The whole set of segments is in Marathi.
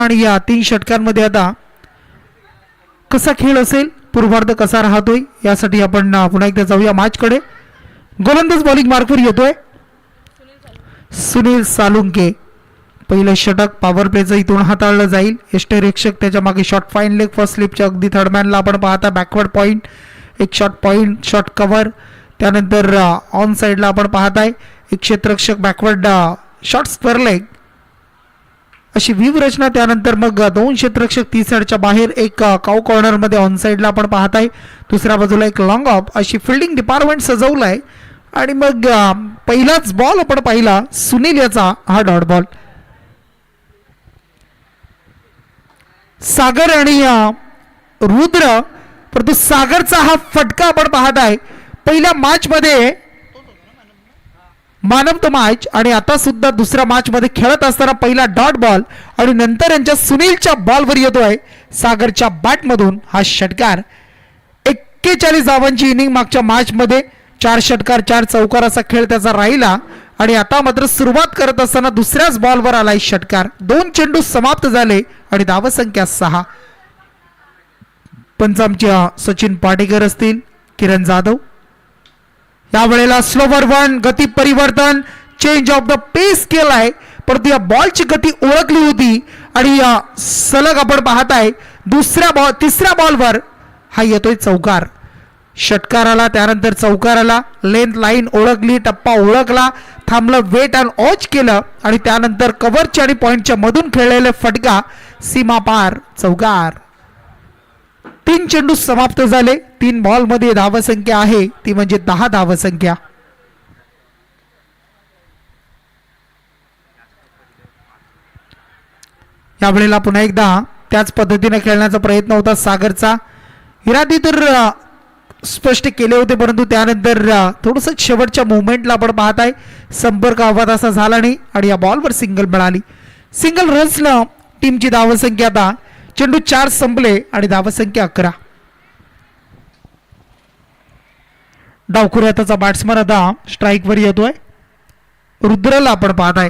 आणि या 3 षटकांमध्ये आता कसा खेळ असेल, पूर्वार्ध कसा राहतोय यासाठी आपण पुन्हा एकदा जाऊया मॅचकडे. गोलंदाज बॉलिंग मार्कवर येतोय सुनील सालुंके. पहिलं षटक पॉवर प्लेचं इथून हाताळलं जाईल. यष्टीरक्षक त्याच्या मागे शॉर्ट फाईन लेग फर्स्ट स्लिपच्या अगदी थर्डमॅनला आपण पाहता बॅकवर्ड पॉईंट, एक शॉर्ट पॉईंट शॉर्ट कव्हर. त्यानंतर ऑन साईडला आपण पाहताय एक क्षेत्ररक्षक बॅकवर्ड शॉर्ट स्क्वेअर लेग अशी व्यूहरचना. त्यानंतर मग 2 क्षेत्ररक्षक 30 यार्डच्या बाहेर एक काउ कॉर्नरमध्ये ऑन साईडला आपण पाहताय. दुसऱ्या बाजूला एक लॉंग ऑफ अशी फिल्डिंग डिपार्टमेंट सजवलं आहे. आणि मग पहिलाच बॉल आपण पाहिला सुनील याचा हा डॉट बॉल. सागर आणि रुद्र, परंतु सागरचा हा फटका आपण पाहताय पहिल्या मॅच मध्ये मॅन ऑफ द मॅच आणि आता सुद्धा दुसऱ्या मॅच मध्ये खेळत असताना पहिला डॉट बॉल आणि नंतर यांच्या सुनीलच्या बॉलवर येतोय सागरच्या बॅट मधून हा षटकार. 41 धावांची इनिंग मागच्या मॅच मध्ये 4 षटकार 4 चौकार असा खेळ त्याचा राहिला आणि आता मात्र सुरुवात करत असताना दुसऱ्याच बॉलवर आलाय षटकार. 2 चेंडू समाप्त झाले आणि धावसंख्या 6. पंच आमचे सचिन पाटेकर असतील, किरण जाधव. यावेळेला स्लोवर वन गती परिवर्तन चेंज ऑफ द पेस केलाय, परंतु या बॉलची गती ओळखली होती आणि या सलग आपण पाहताय तिसऱ्या बॉलवर हा येतोय चौकार. षटकाराला त्यानंतर चौकाराला लेंथ लाईन ओळखली, टप्पा ओळखला, थांबलं, वेट अँड वॉच केलं आणि त्यानंतर कव्हरच्या आणि पॉइंटच्या मधून खेळलेले फटका सीमा पार चौकार. 3 चेंडू समाप्त झाले. 3 बॉल मध्ये धावसंख्या आहे ती म्हणजे 10 धावसंख्या. यावेळेला पुन्हा एकदा त्याच पद्धतीने खेळण्याचा प्रयत्न होता सागरचा. इरादी तर स्पष्ट केले होते, परंतु त्यानंतर थोडस शेवटच्या मुवमेंटला आपण पाहताय संपर्क अवघात असा झाला नाही आणि या बॉलवर सिंगल मिळाली. सिंगल रन्सनं टीमची धावसंख्या आता चेंडू 4 संपले आणि धावसंख्या 11. डावखुऱ्याचा बॅट्समन आता स्ट्राईकवर येतोय. रुद्रला आपण पाहताय.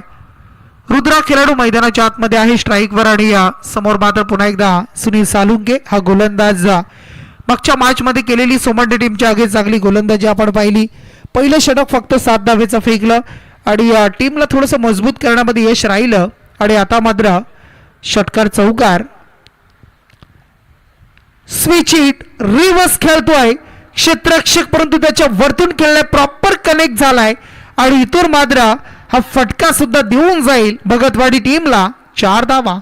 रुद्रा खेळाडू मैदानाच्या आतमध्ये आहे स्ट्राईकवर आणि या समोर मात्र पुन्हा एकदा सुनील सालुंके हा गोलंदाज. मागच्या मॅच मध्ये केलेली सोमंडे टीमच्या आगे चांगली गोलंदाजी आपण पाहिली. पहिलं षटक फक्त 7 धावेचं फेकलं आणि या टीमला थोडंसं मजबूत करण्यामध्ये यश राहिलं आणि आता मात्र षटकार चौकार. स्विच हिट रिव्हर्स खेळतोय क्षेत्ररक्षक, परंतु त्याच्या वरतून खेळलाय, प्रॉपर कनेक्ट झालाय आणि इथून मात्र हा फटका सुद्धा देऊन जाईल भगतवाडी टीमला 4 धावा.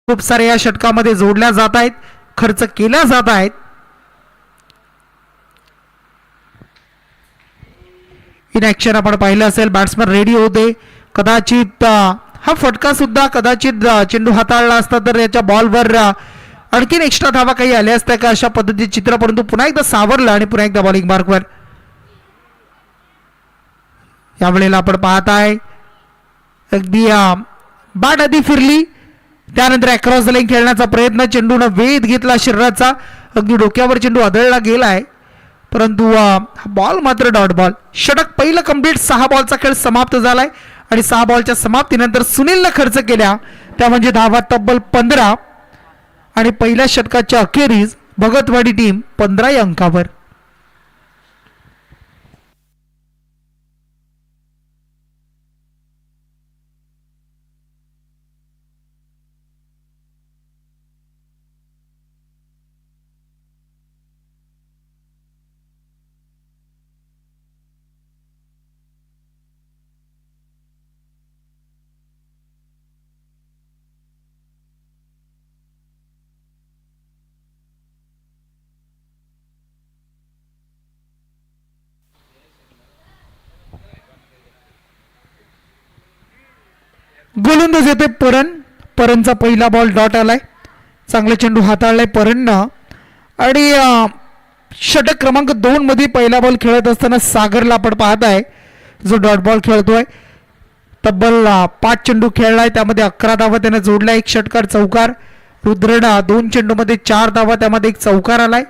खूप सारे या षटकामध्ये जोडल्या जात आहेत, खर्च केल्या जात आहेत. इन ऍक्शन आपण पाहिलं असेल, बॅट्समन रेडी होते. कदाचित हा फटका सुद्धा कदाचित चेंडू हाताळला असता तर याच्या बॉलवर आणखीन एक्स्ट्रा धावा काही आल्या असत्या का अशा पद्धतीचे चित्र, परंतु पुन्हा एकदा सावरलं आणि पुन्हा एकदा बॉलिंग मार्कवर. यावेळेला आपण पाहताय अगदी बॅट आधी फिरली, त्यानंतर अक्रॉस द लाईन खेळण्याचा प्रयत्न, चेंडूनं वेध घेतला शरीराचा, अगदी डोक्यावर चेंडू आदळला गेलाय, परंतु बॉल मात्र डॉट बॉल. षटक पहिलं कंप्लीट. 6 बॉलचा खेळ समाप्त झालाय आणि 6 बॉलच्या समाप्तीनंतर सुनीलनं खर्च केल्या त्या म्हणजे धावा तब्बल 15 आणि पहिल्या षटकाच्या अखेरीस भगतवाडी टीम 15 या अंकावर. गोलंदाज येते परनचा पहिला बॉल डॉट आलाय. चांगला चेंडू हाताळलाय परननं आणि षटक क्रमांक 2 मध्ये पहिला बॉल खेळत असताना सागरला आपण पाहत आहे जो डॉट बॉल खेळतोय. तब्बल 5 चेंडू खेळलाय, त्यामध्ये 11 धावा त्याने जोडल्या, एक षटकार चौकार. रुद्रना 2 चेंडूमध्ये 4 धावा, त्यामध्ये एक चौकार आलाय.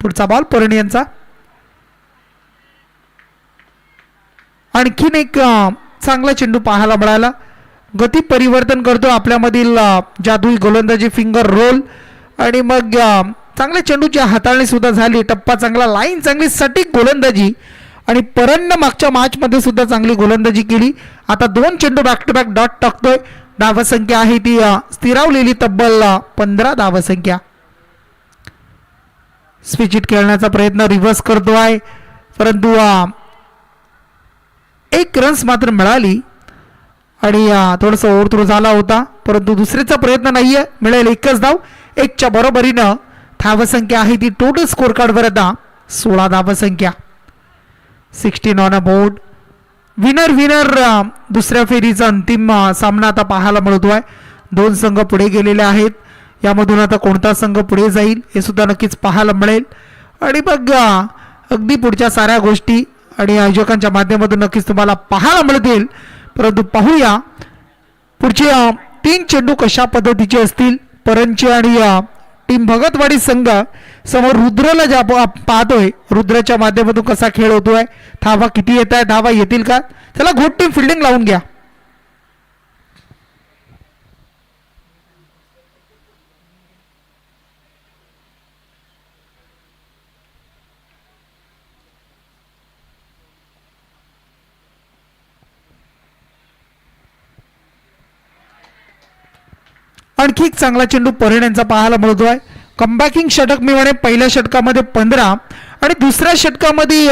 पुढचा बॉल परणी यांचा. आणखीन एक चांगला चेंडू पाहायला मिळाला. गती परिवर्तन करतो आपल्यामधील जादुई गोलंदाजी फिंगर रोल आणि मग चांगल्या चेंडूची हाताळणी सुद्धा झाली. टप्पा चांगला, लाईन चांगली, सटीक गोलंदाजी आणि परन्न मागच्या मॅच मध्ये सुद्धा चांगली गोलंदाजी केली. आता 2 चेंडू बॅक टू बॅक डॉट टाकतोय. धावसंख्या आहे ती स्थिरावलेली तब्बल 15 धावसंख्या. स्विच हिट खेळण्याचा प्रयत्न रिव्हर्स करतोय परंतु 1 रन्स मात्र मिळाली आणि थोडंसं ओव्हरथ्रो झाला होता परंतु दुसऱ्याचा प्रयत्न नाहीये. मिळेल 1च धाव. 1च्या बरोबरीनं धावसंख्या आहे ती टोटल स्कोर कार्डवर आता 16 धावसंख्या. 16 on a board. Winner winner दुसऱ्या फेरीचा अंतिम सामना आता पाहायला मिळतोय. 2 संघ पुढे गेलेले आहेत. यामधून आता कोणता संघ पुढे जाईल हे सुद्धा नक्कीच पाहायला मिळेल आणि मग अगदी पुढच्या साऱ्या गोष्टी आणि आयोजकांच्या माध्यमातून नक्कीच तुम्हाला पाहायला मिळतील. परंतु पाहूया पुढचे 3 चेंडू कशा पद्धतीचे असतील. परंची आणि टीम भगतवाडी संघ समोर रुद्रला ज्या पाहतोय, रुद्रच्या माध्यमातून कसा खेळ होतोय, धावा किती येत आहे, धावा येतील का. त्याला गुड टीम फिल्डिंग लावून घ्या. आणखी एक चांगला चेंडू परिणांचा पाहायला मिळतोय. कमबॅकिंग षटक मी म्हणे पहिल्या षटकामध्ये 15 आणि दुसऱ्या षटकामध्ये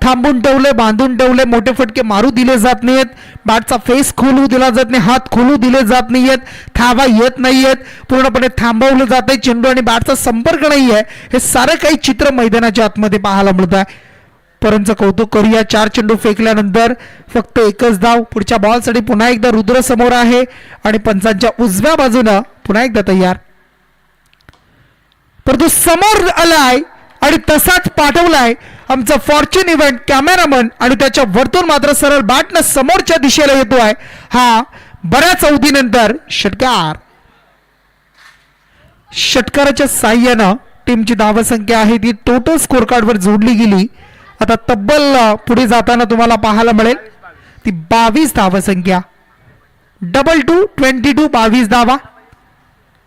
थांबून ठेवले, बांधून ठेवले, मोठे फटके मारू दिले जात नाहीत, बॅटचा फेस खोलू दिला जात नाही, हात खोलू दिले जात नाहीयेत, धावा येत नाहीयेत, पूर्णपणे थांबवलं जात आहे, चेंडू आणि बॅटचा संपर्क नाही आहे. हे सारं काही चित्र मैदानाच्या आतमध्ये पाहायला मिळत आहे. परंतु कौतुक करूया, 4 चेंडू फेकल्यानंतर फक्त 1च धाव. पुढच्या बॉलसाठी पुन्हा एकदा रुद्र समोर आहे आणि पंचांच्या उजव्या बाजूनं पुन्हा एकदा तयार. परंतु समोर आलाय आणि तसाच पाठवलाय आमचा फॉर्च्यून इव्हेंट कॅमेरामन आणि त्याच्या वरतून मात्र सरळ बॅटनं समोरच्या दिशेला येतोय. हा बऱ्याच अवधीनंतर षटकार. षटकाराच्या साह्यानं टीमची धावसंख्या आहे ती टोटल स्कोर कार्डवर जोडली गेली. आता तब्बल पुढे जाताना तुम्हाला पाहायला मिळेल ती 22 धावसंख्या. 2-2 22 22 धावा.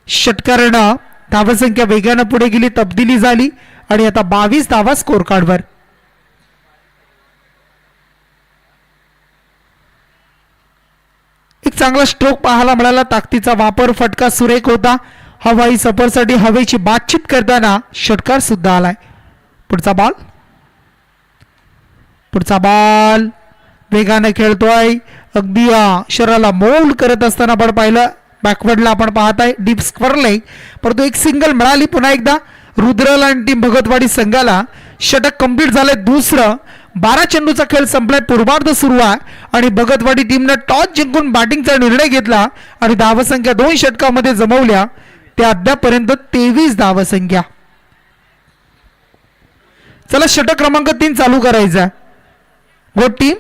षटकारानं धावसंख्या वेगानं पुढे गेली, तब्दिली झाली आणि आता 22 धावा स्कोर कार्डवर. एक चांगला स्ट्रोक पाहायला मिळाला. ताकदीचा वापर, फटका सुरेख होता. हवाई सफरसाठी हवेची बातचीत करताना षटकार सुद्धा आलाय. पुढचा बॉल वेगाने खेळतोय. अगदी शरीराला मोल्ड करत असताना आपण पाहिलं. बॅकवर्डला आपण पाहताय डीप स्क्वेअरले, परंतु एक सिंगल मिळाली. पुन्हा एकदा रुद्रला आणि टीम भगतवाडी संघाला षटक कंप्लीट झालंय. दुसरं 12 चेंडूचा खेळ संपलाय. पूर्वार्ध सुरू आहे आणि भगतवाडी टीमनं टॉस जिंकून बॅटिंगचा निर्णय घेतला आणि धावसंख्या 2 षटकामध्ये जमवल्या. त्या अद्यापर्यंत 23 धावसंख्या. चला षटक क्रमांक 3 चालू करायचा. Good team.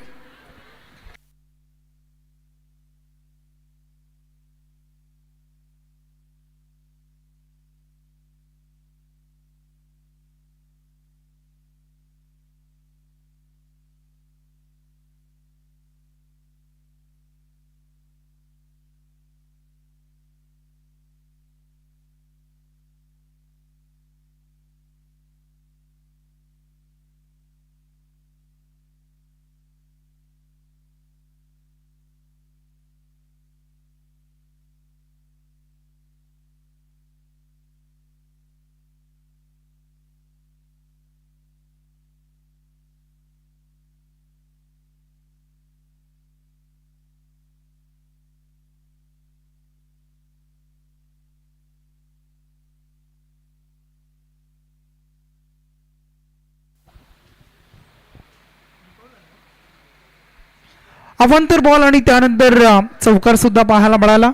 अवांतर बॉल आणि त्यानंतर चौकार सुद्धा पाहायला मिळाला.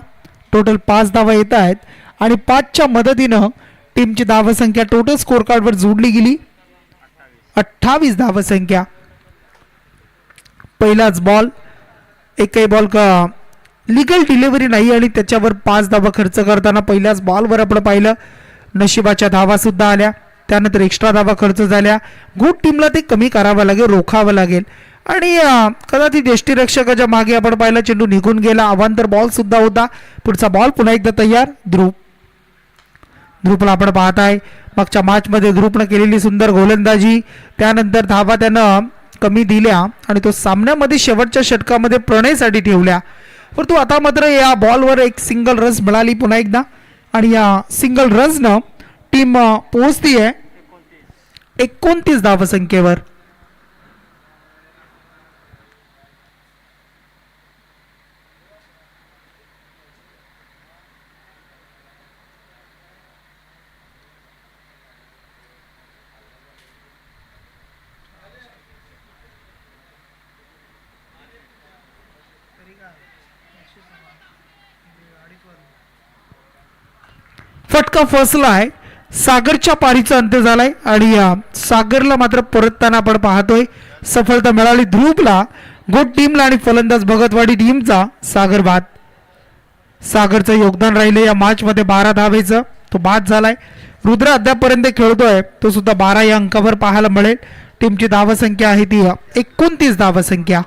टोटल 5 धावा येत आहेत आणि 5च्या मदतीनं टीमची धावसंख्या टोटल स्कोर कार्डवर जोडली गेली. 28 धावसंख्या. पहिलाच बॉल, एकही बॉल का लिगल डिलिव्हरी नाही आणि त्याच्यावर 5 धावा खर्च करताना पहिल्याच बॉलवर आपण पाहिलं नशिबाच्या धावा सुद्धा आल्या. त्यानंतर एक्स्ट्रा धावा खर्च झाल्या. गुड टीमला ते कमी करावं लागेल, रोखावं लागेल. आणि कदाचित यष्टीरक्षकाच्या मागे आपण पाहिलं चेंडू निघून गेला. अवांतर बॉल सुद्धा होता. पुढचा बॉल पुन्हा एकदा तयार. ध्रुपला आपण पाहताय मागच्या मॅचमध्ये ध्रुपनं केलेली सुंदर गोलंदाजी, त्यानंतर धावा त्यानं कमी दिल्या आणि तो सामन्यामध्ये शेवटच्या षटकामध्ये प्रणयसाठी ठेवल्या. परंतु आता मात्र या बॉलवर एक सिंगल रन्स मिळाली पुन्हा एकदा आणि या सिंगल रन्सनं टीम पोहोचतीये 29 धावसंख्येवर. फटका फसलाय. सागरच्या पारीचा अंत झालाय आणि सागरला मात्र परतताना आपण पाहतोय सफलता मिळाली ध्रुवला. गुड टीमला आणि फलंदाज भगतवाडी टीमचा सागर बाद. सागरचं योगदान राहिले या मॅच मध्ये 12 धावेचं, तो बाद झालाय. रुद्र अद्यापर्यंत खेळतोय, तो सुद्धा 12 या अंकावर पाहायला मिळेल. टीमची धावसंख्या आहे ती 29 धावसंख्या.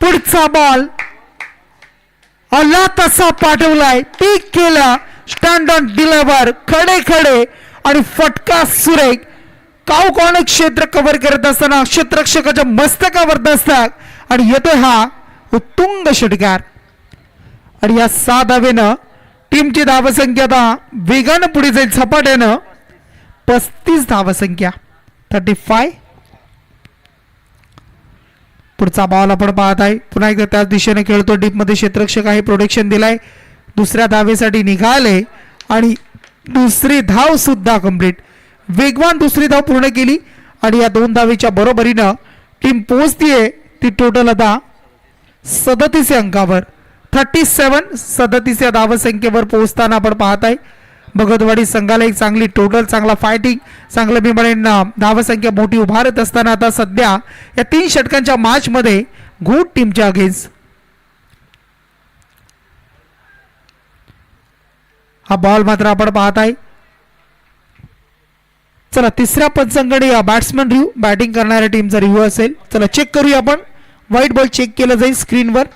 पुढचा बॉल आला तसा पाठवलाय, पीक केला, स्टँड ऑन डिलिव्हर, खडे खडे आणि फटका सुरेख. कावकॉर्नर क्षेत्र कव्हर करत असताना क्षेत्ररक्षकाच्या मस्तकावर दस्तक आणि येतोय हा उत्तुंग षटकार. आणि या 6 धावेनं टीमची धावसंख्या आता वेगानं पुढे जाईल झपाट्यानं. 35 धावसंख्या 35. पुढचा बॉल आपण पाहत आहे पुन्हा एकदा त्याच दिशेने खेळतो. डीप मध्ये क्षेत्ररक्षक आहे, प्रोटेक्शन दिलाय, दुसऱ्या धावेसाठी निघाले आणि दुसरी धाव सुद्धा कंप्लीट. वेगवान दुसरी धाव पूर्ण केली आणि या 2 धावेच्या बरोबरीनं टीम पोहोचतीये ती टोटल आता 37 अंकावर. 37 या धावसंख्येवर पोहोचताना आपण पाहताय भगतवाडी संघाला एक चांगली टोटल, चांगला फायटिंग, चांगलं मी म्हणेन धावसंख्या मोठी उभारत असताना आता सध्या या 3 षटकांच्या मॅच मध्ये गुड टीमच्या अगेन्स्ट. हा बॉल मात्र आपण पाहताय. चला तिसऱ्या पंचांकडे बॅट्समन रिव्ह्यू, बॅटिंग करणाऱ्या टीमचा रिव्ह्यू असेल. चला चेक करूया आपण. व्हाईट बॉल चेक केलं जाईल स्क्रीनवर.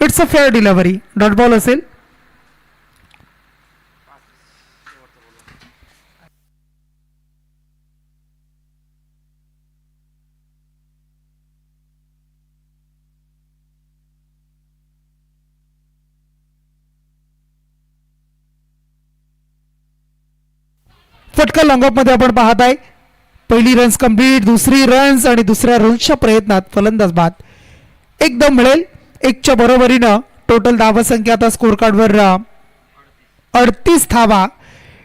It's a fair delivery, dot ball असेल. फटका लॉंगऑफ मध्ये आपण पाहत आहे. पहिली रन्स कंप्लीट, दुसरी रन्स आणि दुसऱ्या रन्सच्या प्रयत्नात फलंदाज बाद. एकदम मिळेल 1च्या बरोबरीनं टोटल धावसंख्या आता स्कोर कार्डवर 38 धावा.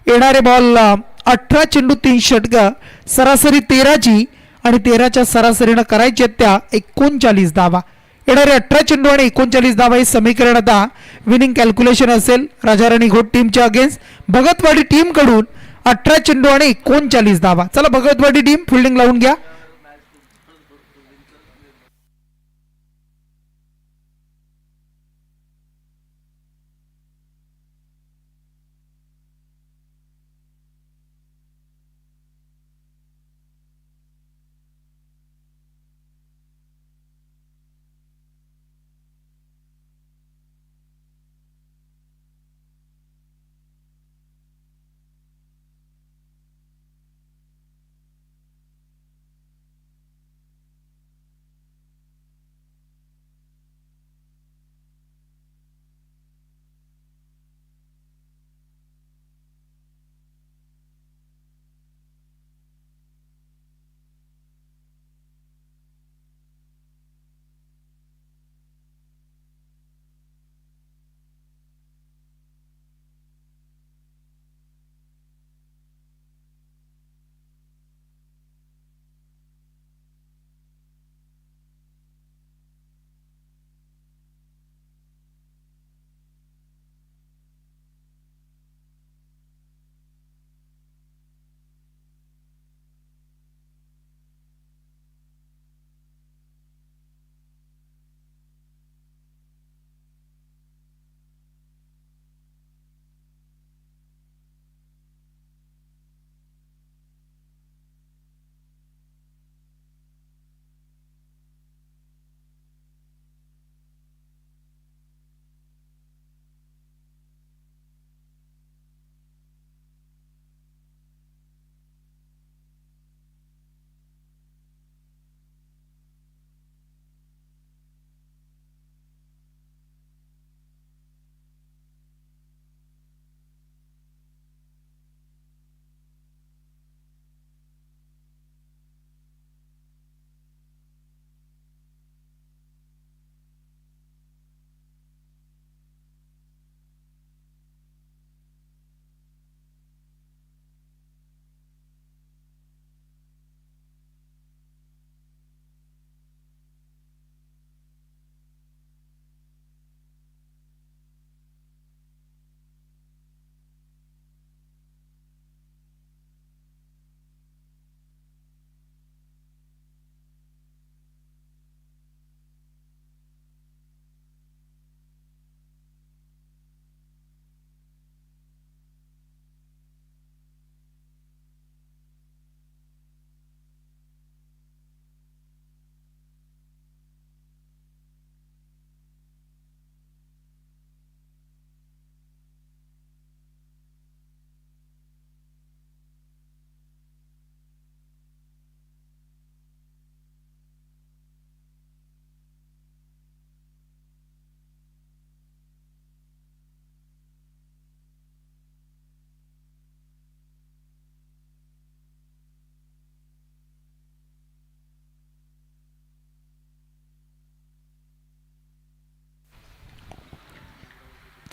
येणारे बॉल 18 चेंडू 3 षटकं, सरासरी 13ची आणि 13च्या सरासरीनं करायच्या त्या 39 धावा. येणारे 18 चेंडू आणि 39 धावा हे समीकरण आता विनिंग कॅल्क्युलेशन असेल राजाराणी घोट टीमच्या अगेन्स्ट भगतवाडी टीम कडून. 18 चेंडू आणि 39 धावा. चला भगतवाडी टीम फिल्डिंग लावून घ्या.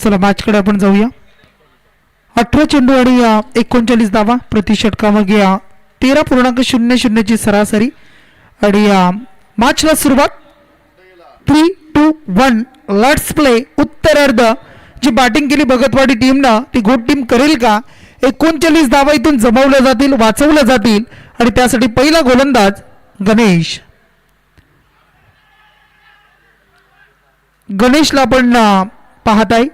चला मॅचकडे आपण जाऊया. 18 चेंडू आणि 39 धावा प्रति षटकामागे 13.00 ची सरासरी. आणि मॅचला सुरुवात. 3, 2, 1 लेट्स प्ले. उत्तरार्ध जी बॅटिंग केली भगतवाडी टीमनं ती गुड टीम करेल का? 39 धावा इथून जमवल्या जातील, वाचवल्या जातील. आणि त्यासाठी पहिला गोलंदाज गणेश. गणेशला आपण पाहत आहे,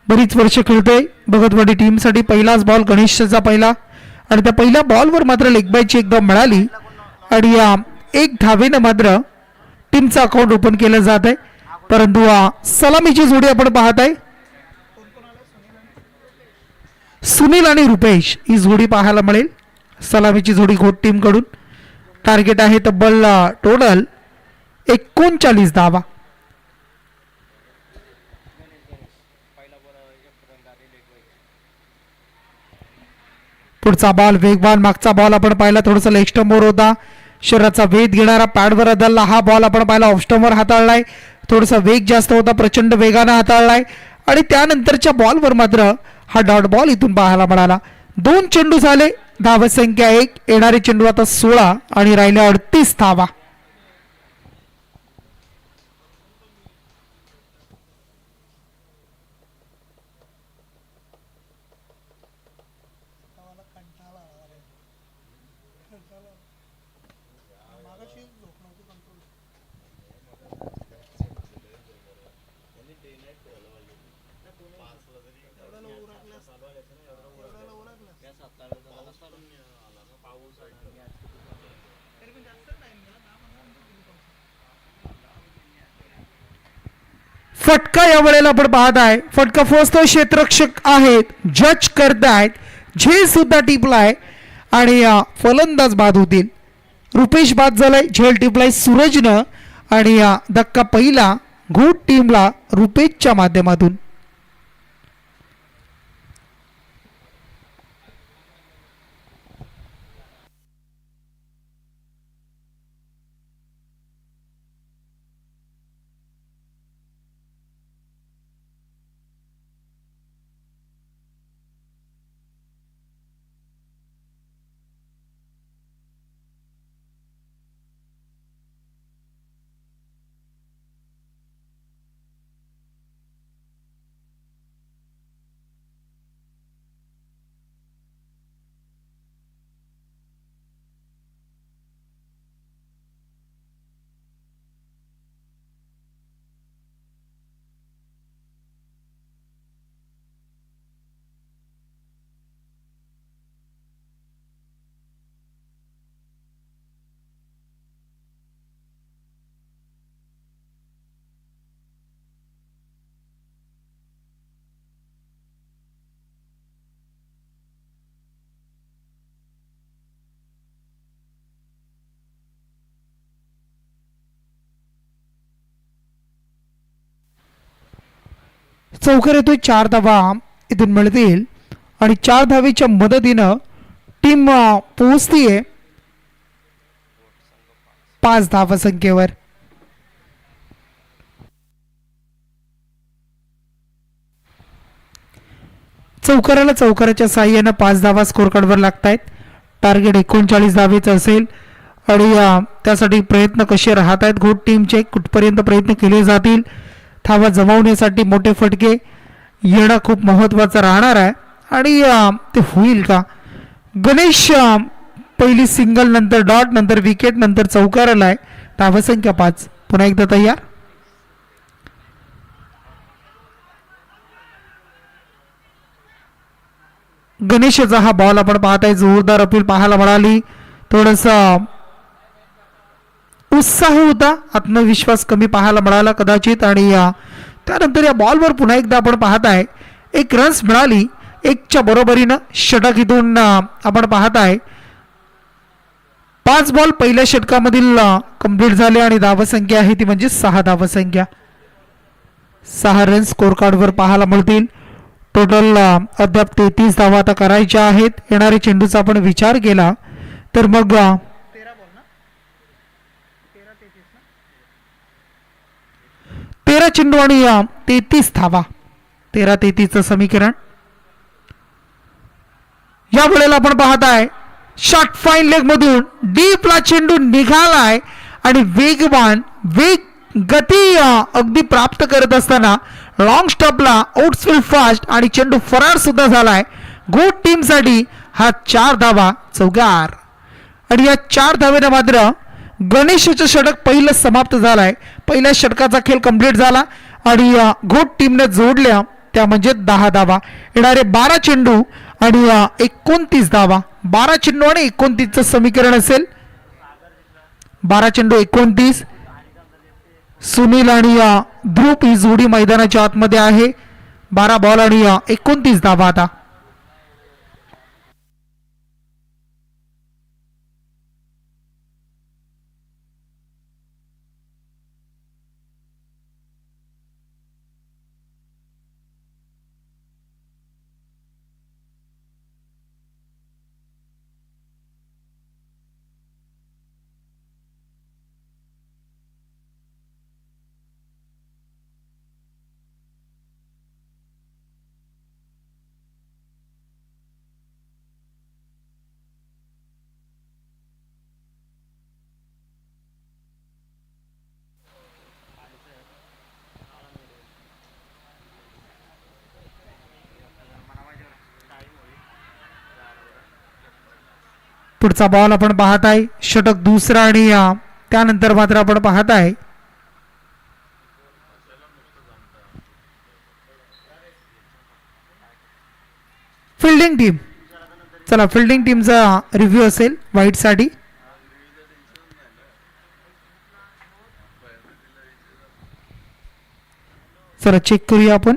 बरीच वर्ष खेळतोय भगतवाडी टीमसाठी. पहिलाच बॉल गणेशचा पहिला. आणि त्या पहिल्या बॉलवर मात्र लेग बायची एकदम मिळाली. आणि एक धावेनं मात्र टीमचं अकाउंट ओपन केलं जात आहे. परंतु सलामीची जोडी आपण पाहत आहे, सुनील आणि रुपेश ही जोडी पाहायला मिळेल. सलामीची जोडी घोट टीम कडून. टार्गेट आहे तब्बल टोटल 39 धावा. पुढचा बॉल वेगवान. मागचा बॉल आपण पाहिला थोडासा लेग स्टंपवर होता, शरीराचा वेध घेणारा. पॅडवर बदलला. हा बॉल आपण पाहिला ऑफ स्टंपवर हाताळलाय, थोडासा वेग जास्त होता, प्रचंड वेगानं हाताळलाय. आणि त्यानंतरच्या बॉलवर मात्र हा डॉट बॉल इथून पाहायला मिळाला. 2 चेंडू झाले, धावा संख्या 1. येणारे चेंडू आता 16 आणि राहिल्या 38 धावा. फटका या वेळेला आपण पाहत आहे. फटका फर्स्ट क्षेत्ररक्षक आहेत, जज करतायत, झेल सुद्धा टिपलाय. आणि फलंदाज बाद होतील. रुपेश बाद झालाय, झेल टिपलाय सूरजनं. आणि धक्का पहिला घोट टीमला रुपेशच्या माध्यमातून. चौकार येतोय. 4 धावा इथून मिळतील. आणि 4 धावेच्या मदतीनं टीम पोहोचतीये 5 धावा संख्येवर. चौकाराला चौकाराच्या साह्यानं 5 धावा स्कोर कार्डवर लागतायत. टार्गेट 39 धावेचं असेल. आणि त्यासाठी प्रयत्न कसे राहत आहेत घोट टीमचे, कुठपर्यंत प्रयत्न केले जातील. धावा जमवण्यासाठी मोठे फटके येणं खूप महत्त्वाचं राहणार आहे. आणि ते होईल का? गणेश पहिली सिंगल, नंतर डॉट, नंतर विकेट, नंतर चौकाराला आहे. धावा संख्या 5. पुन्हा एकदा तयार. गणेशचा हा बॉल आपण पाहताय, जोरदार अपील पाहायला मिळाली. थोडंसा उत्साह होता, आत्मविश्वास कमी पाहायला मिळाला कदाचित. आणि त्यानंतर या बॉलवर पुन्हा एकदा आपण पाहताय 1 रन्स मिळाली. 1च्या बरोबरीनं षटक इथून आपण पाहताय. 5 बॉल पहिल्या षटकामधील कंप्लीट झाले. आणि धावसंख्या आहे ती म्हणजे 6 धावसंख्या. 6 रन स्कोर कार्डवर पाहायला मिळतील. टोटल अद्याप 33 धावा आता करायच्या आहेत. येणारे चेंडूचा आपण विचार केला तर मग 13 चेंडू आणि 33 धावा. 13-33 समीकरण. या वेळेला आपण पाहताय शॉट फाईन लेग मधून डीपला चेंडू निघालाय आणि वेगवान गती अगदी प्राप्त करत असताना लॉंग स्टॉपला आउटस्विल फास्ट आणि चेंडू फरार सुद्धा झालाय. गोट टीम साठी हा 4 धावा चौकार. आणि या 4 धावेने मात्र गणेशचं षटक पहिलं समाप्त झालाय. पहिल्या षटकाचा खेळ कंप्लीट झाला आणि घोट टीमने जोडल्या त्या म्हणजे 10 धावा. येणारे 12 चेंडू आणि 29 धावा. 12 चेंडू आणि 29चं समीकरण असेल. 12 चेंडू 29. सुनील आणि ध्रुव ही जोडी मैदानाच्या आतमध्ये आहे. 12 बॉल आणि 29 धावा. आता पुढचा बॉल आपण पाहत आहे षटक दुसरा आणि त्यानंतर मात्र आपण पाहत आहे फिल्डिंग टीम. चला फिल्डिंग टीमचा रिव्ह्यू असेल व्हाईट साठी. चला चेक करूया आपण.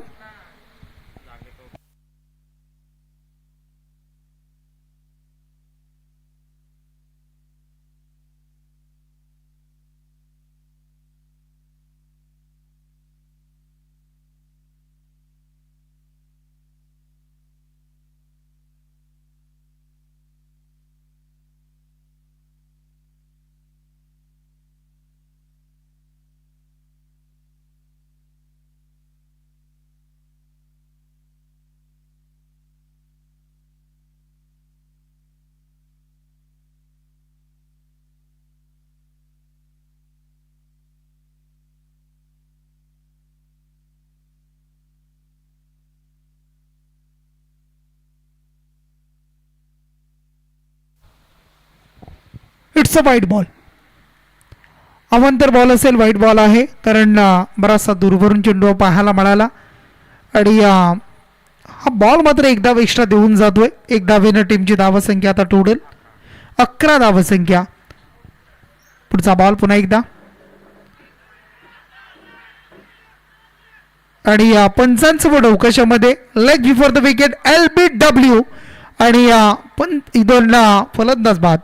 It's a white ball. अवांतर बॉल असेल. व्हाईट बॉल आहे कारण बराचसा दूरवरून चेंडू पाहायला मिळाला आणि हा बॉल मात्र एक धाव एक्स्ट्रा देऊन जातोय. एक धावेनं टीमची धावसंख्या आता टोटल 11 धावसंख्या. पुढचा बॉल पुन्हा एकदा आणि पंचांचं अवकाशामध्ये leg before the wicket LBW आणि पण दोन फलंदाज बाद.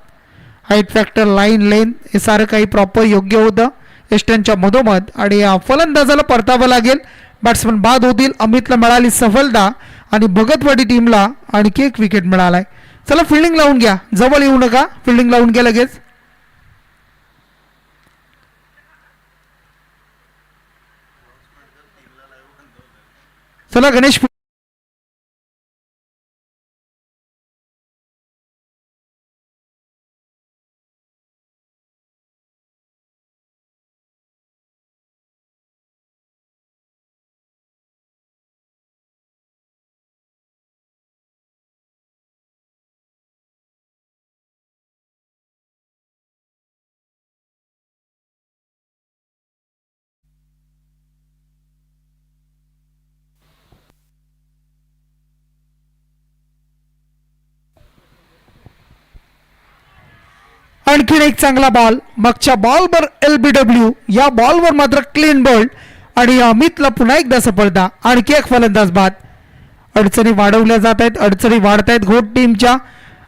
हाईट फॅक्टर लाईन लेन हे सारं काही प्रॉपर योग्य होतं यष्ट्यांच्या मधोमध आणि फलंदाजाला परतावं लागेल. बॅट्समन बाद होतील. अमितला मिळाली सफलता आणि भगतवाडी टीमला आणखी एक विकेट मिळालाय. चला फिल्डिंग लावून घ्या. जवळ येऊ नका. फिल्डिंग लावून घ्या लगेच. चला गणेश आणखीन एक चांगला बॉल. मागच्या बॉलवर LBW. या बॉलवर मात्र क्लीन बॉल आणि अमितला पुन्हा एकदा सफलता. आणखी एक फलंदाज बाद. अडचणी वाढवल्या जात आहेत. अडचणी वाढत आहेत घोट टीमच्या.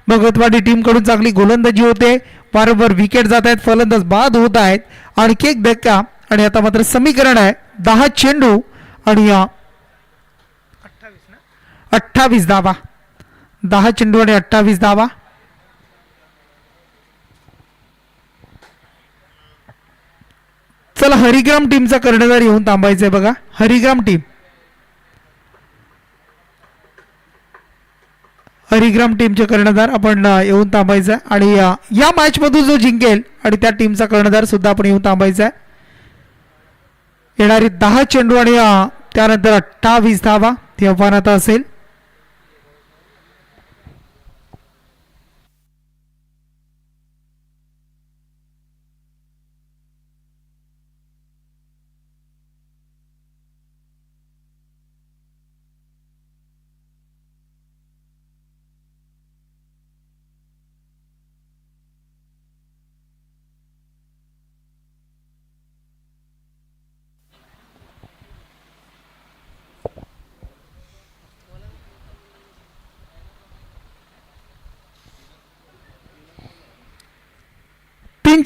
भगतवाडी टीम कडून चांगली गोलंदाजी होते. वारंवार विकेट जात आहेत. फलंदाज बाद होत आहेत. आणखी एक धक्का आणि आता मात्र समीकरण आहे 10 चेंडू आणि 28 धावा. 10 चेंडू आणि 28 धावा. चला हरिग्राम टीमचा कर्णधार येऊन थांबायचंय बघा. हरिग्राम टीम हरिग्राम टीमचे कर्णधार आपण येऊन थांबायचं आहे आणि या मॅच मधून जो जिंकेल आणि त्या टीमचा कर्णधार सुद्धा आपण येऊन थांबायचा आहे. येणारी 10 चेंडू आणि त्यानंतर 28 धावा ती आव्हान आता असेल.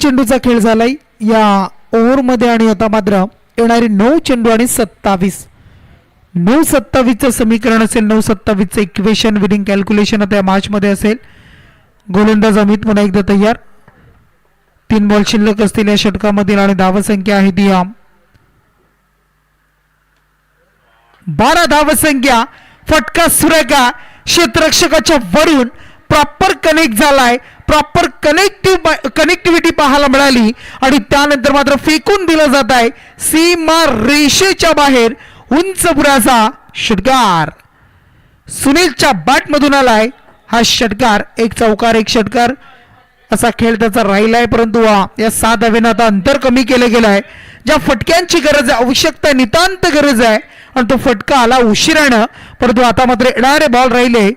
चेंडूचा खेळ झालाय या ओव्हरमध्ये आणि आता मात्र येणारी 9 चेंडू आणि 27 9-27चं समीकरण असेल. 9-27चं इक्वेशन विनिंग कॅल्क्युलेशन आता या मॅचमध्ये असेल. गोलंदाज अमित पुन्हा एकदा तयार. 3 बॉल शिल्लक असतील या षटकामधील आणि धावसंख्या आहे ती 12 धावसंख्या. फटका सुरेखा क्षेत्ररक्षकाच्या वरून प्रॉपर कनेक्ट झालाय. प्रॉपर कनेक्टिव्हिटी पाहायला मिळाली आणि त्यानंतर मात्र फेकून दिलं जात आहे सीमा रेषेच्या बाहेर. उंच पुराचा षटकार सुनीलच्या बॅटमधून आलाय हा षटकार. एक चौकार एक षटकार असा खेळ त्याचा राहिलाय. परंतु या 6 धावेनं आता अंतर कमी केलं गेलं आहे. ज्या फटक्यांची गरज आहे, आवश्यकता नितांत गरज आहे आणि तो फटका आला उशिरानं. परंतु आता मात्र येणारे बॉल राहिले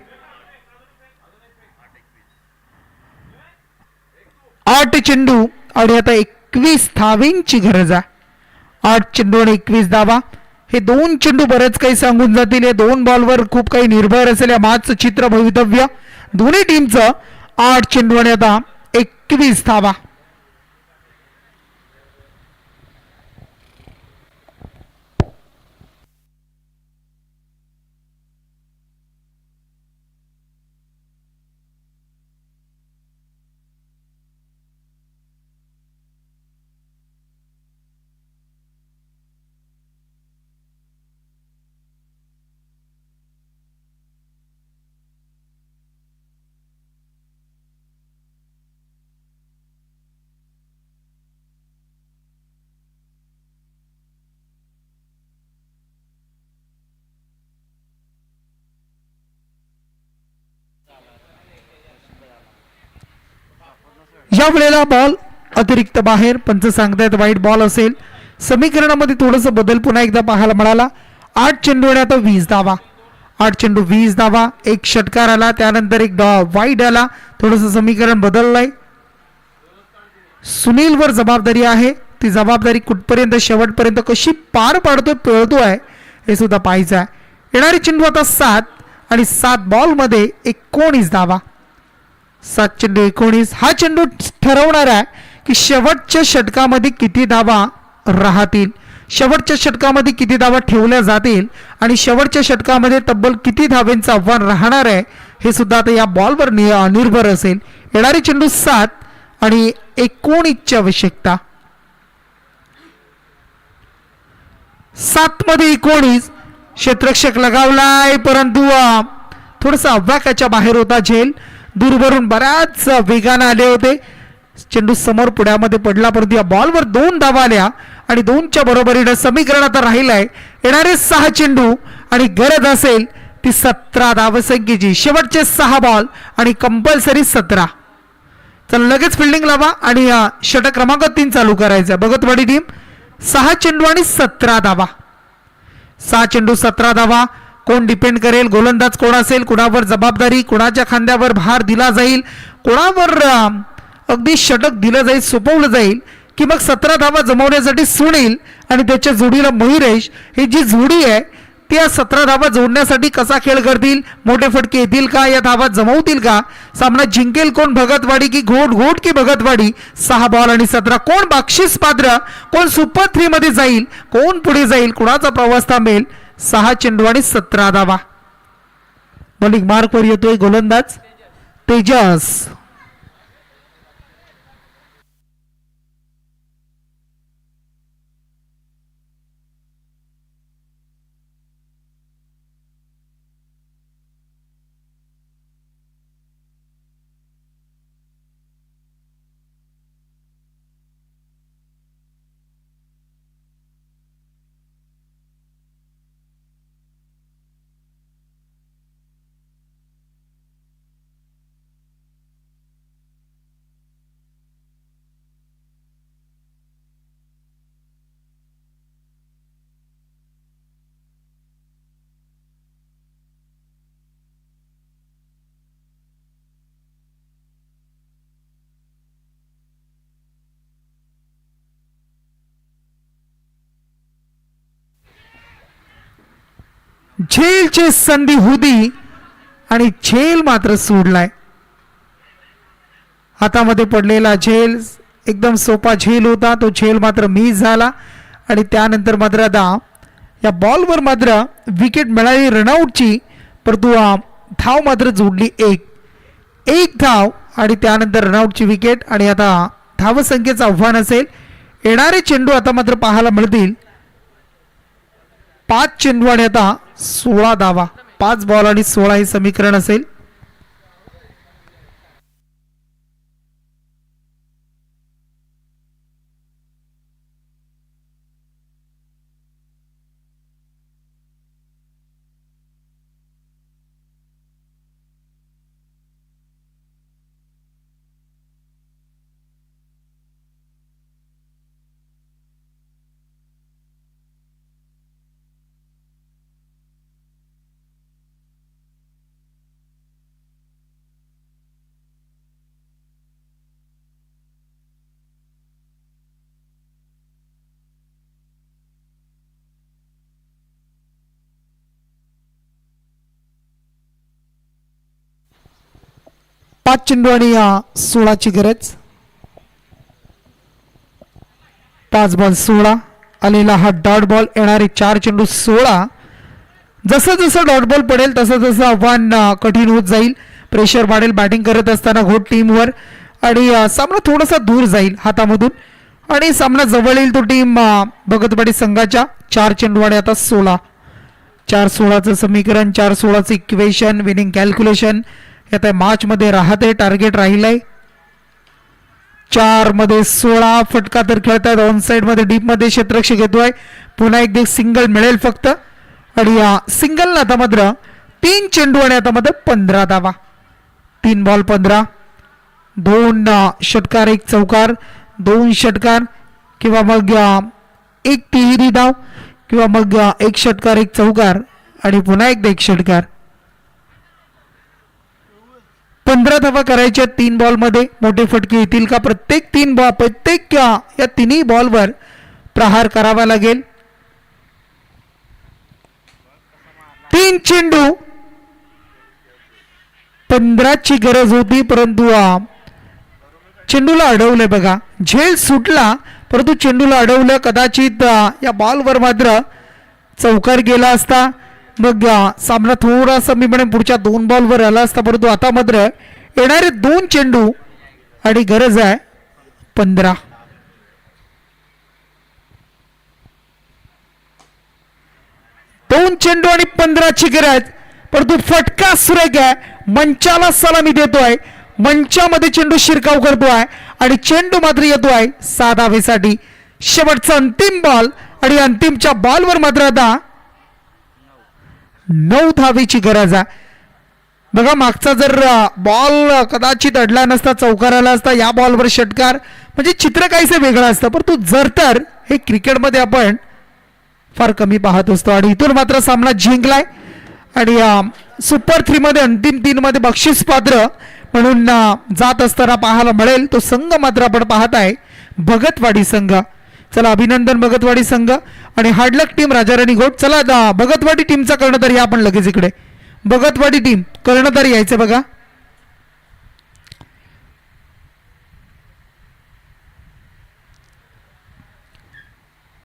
8 चेंडू आणि आता 21 धावेंची गरज आहे. 8 चेंडू आणि 21 धावा. हे 2 चेंडू बरेच काही सांगून जातील. या 2 बॉलवर खूप काही निर्भर असेल या मॅचचं चित्र भवितव्य दोन्ही टीमचं. 8 चेंडू आणि आता 21 धावा. या वेळेला बॉल अतिरिक्त बाहेर. पंच सांगतायत वाईट बॉल असेल. समीकरणामध्ये थोडस बदल पुन्हा एकदा पाहायला मिळाला. 8 चेंडू आणि आता 20 धावा. 8 चेंडू 20 धावा. एक षटकार आला त्यानंतर एक वाईट आला. थोडस समीकरण बदललंय. सुनीलवर जबाबदारी आहे. ती जबाबदारी कुठपर्यंत शेवटपर्यंत कशी पार पाडतोय पळतोय हे सुद्धा पाहायचं आहे. येणारी चेंडू आता 7 आणि 7 बॉल मध्ये 19 धावा. 7 चेंडू 19. हा चेंडू ठरवणार आहे की शेवटच्या षटकामध्ये किती धावा राहतील, शेवटच्या षटकामध्ये किती धावा ठेवल्या जातील आणि शेवटच्या षटकामध्ये तब्बल किती धावेंचं आव्हान राहणार आहे हे सुद्धा आता या बॉलवर निर्भर असेल. येणारी चेंडू 7 आणि 19ची आवश्यकता. 7 मध्ये 19. क्षेत्ररक्षक लगावलाय परंतु थोडस अव्याकाच्या बाहेर होता झेल. दूरवरून बऱ्याच वेगाने आले होते. चेंडू समोर पुढ्यामध्ये पडला परंतु या बॉलवर 2 धावा आल्या आणि 2च्या बरोबरीने समीकरण आता राहिलंय. येणारे 6 चेंडू आणि गरज असेल ती 17 धावसंख्येची. शेवटचे 6 बॉल आणि कंपल्सरी 17. चला लगेच फिल्डिंग लावा आणि षटक क्रमांक 3 चालू करायचा. भगतवाडी टीम 6 चेंडू आणि 17 धावा. 6 चेंडू 17 धावा. कोण डिपेंड करेल, गोलंदाज कोण असेल, कोणावर जबाबदारी, कोणाच्या खांद्यावर भार दिला जाईल, कोणावर अगदी षटक दिलं जाईल, सोपवलं जाईल की मग 17 धावा जमवण्यासाठी सुनील आणि त्याच्या जोडीला मयुरेश ही जी जोडी आहे त्या 17 धावा जोडण्यासाठी कसा खेळ करतील, मोठे फटके येतील का, या धावा जमवतील का, सामना जिंकेल कोण, भगतवाडी की घोट की भगतवाडी. 6 बॉल आणि 17. कोण बक्षीस पात्र, कोण सुपर 3 मध्ये जाईल, कोण पुढे जाईल, कोणाचा प्रवास थांबेल. 6 चेंडू आणि 17 धावा. बॉलिंग मार्कवर येतोय गोलंदाज तेजस. झेलची संधी होती आणि झेल मात्र सोडलाय. हातामध्ये पडलेला झेल एकदम सोपा झेल होता, तो झेल मात्र मिस झाला आणि त्यानंतर मात्र आता या बॉलवर मात्र विकेट मिळाली रनआउटची, परंतु धाव मात्र जोडली एक धाव आणि त्यानंतर रनआउटची विकेट. आणि आता धावसंख्येचं आव्हान असेल, येणारे चेंडू आता मात्र पाहायला मिळतील 5 चेंडू आणि आता 16 धावा. 5 बॉल आणि 16 हे समीकरण असेल. पाच चेंडू आणि 16ची गरज. 5 बॉल 16 आलेला हा डॉट बॉल, येणारे 4 चेंडू 16. जसं जसं डॉट बॉल पडेल तसं तसं आव्हान कठीण होत जाईल, प्रेशर वाढेल बॅटिंग करत असताना घोट टीमवर आणि सामना थोडासा दूर जाईल हातामधून आणि सामना जवळ येईल तो टीम भगतवाडी संघाच्या. 4 चेंडू आणि आता 16. 4-16चं समीकरण, 4-16चं इक्वेशन, विनिंग कॅल्क्युलेशन आता मॅच मध्ये राहते. टार्गेट राहिलंय 4 मध्ये 16. फटका तर खेळतात ऑन साइड मध्ये, डीप मध्ये क्षेत्ररक्षक येतोय. पुन्हा एकदा सिंगल मिळेल फक्त आणि या सिंगल आता मात्र 3 चेंडू आणि आता मात्र 15 धावा. 3 बॉल 15. 2 षटकार 1 चौकार, 2 षटकार किंवा मग 1 तिहेरी धाव किंवा मग 1 षटकार 1 चौकार आणि पुन्हा एकदा 1 षटकार. 15 धावा करायच्या 3 बॉल मध्ये. मोठे फटके येतील का? प्रत्येक या तिन्ही बॉलवर प्रहार करावा लागेल. 3 चेंडू 15ची गरज होती, परंतु चेंडूला अडवलंय बघा. झेल सुटला परंतु चेंडूला अडवलं. कदाचित या बॉलवर मात्र चौकार गेला असता, मग सामना थोडासा मी म्हणेन पुढच्या 2 बॉलवर आला असता. परंतु आता मात्र येणारे 2 चेंडू आणि गरज आहे 15. 2 चेंडू आणि 15ची गरज, परंतु फटका सुरेख आहे. मंचाला सलामी देतोय, मंचामध्ये चेंडू शिरकाव करतोय आणि चेंडू मात्र येतोय 6 धावेसाठी. शेवटचा अंतिम बॉल आणि अंतिमच्या बॉलवर मात्र आता 9 धावेची गरज आहे. बघा मागचा जर बॉल कदाचित अडला नसता, चौकार आला असता, या बॉलवर षटकार, म्हणजे चित्र काहीसे वेगळं असतं. परंतु जर तर हे क्रिकेटमध्ये आपण फार कमी पाहत असतो आणि इथून मात्र सामना जिंकलाय आणि सुपर 3 मध्ये अंतिम 3 मध्ये बक्षीस पात्र म्हणून जात असताना पाहायला मिळेल तो संघ मात्र आपण पाहत आहे भगतवाडी संघ. चला अभिनंदन भगतवाडी संघ आणि हार्डलक टीम राजाराणी घोट. चला भगतवाडी टीमचा कर्णधार या आपण लगेच इकडे. भगतवाडी टीम कर्णधार यायचं बघा.